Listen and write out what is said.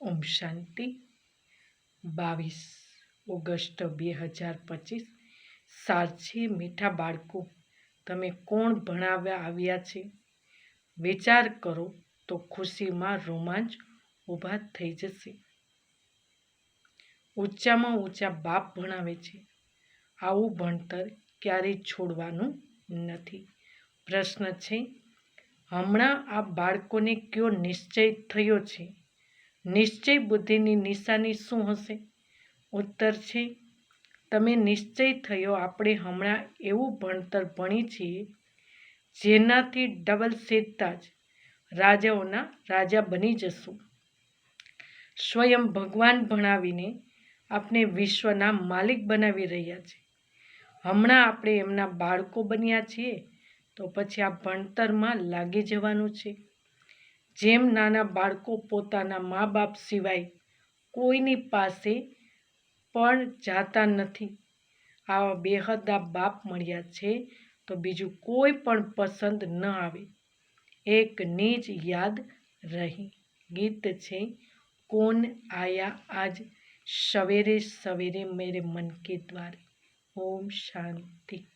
ઓમ શાંતિ. 22 August 2025. સાચી મીઠા બાળકો, તમે કોણ ભણાવવા આવ્યા છે? વિચાર કરો તો ખુશીમાં રોમાંચ ઊભા થઈ જશે. ઊંચામાં ઊંચા બાપ ભણાવે છે. આવું ભણતર ક્યારેય છોડવાનું નથી. પ્રશ્ન છે, હમણાં આ બાળકોને કયો નિશ્ચય થયો છે? નિશ્ચય બુદ્ધિની નિશાની શું હશે? ઉત્તર છે, તમે નિશ્ચય થયો આપણે હમણાં એવું ભણતર ભણી છીએ જેનાથી ડબલ સીધતા જ રાજાઓના રાજા બની જશું. સ્વયં ભગવાન ભણાવીને આપણે વિશ્વના માલિક બનાવી રહ્યા છે. હમણાં આપણે એમના બાળકો બન્યા છીએ તો પછી આ ભણતરમાં લાગી જવાનું છે. જેમ નાના બાળકો પોતાના મા બાપ સિવાય કોઈની પાસે પણ જાતા નથી, આવા બેહદા બાપ મળ્યા છે તો બીજું કોઈ પણ પસંદ ન આવે. એક નીજ યાદ રહી. ગીત છે, કોન આયા આજ સવેરે સવેરે મેરે મન કે દ્વારે. ઓમ શાંતિ.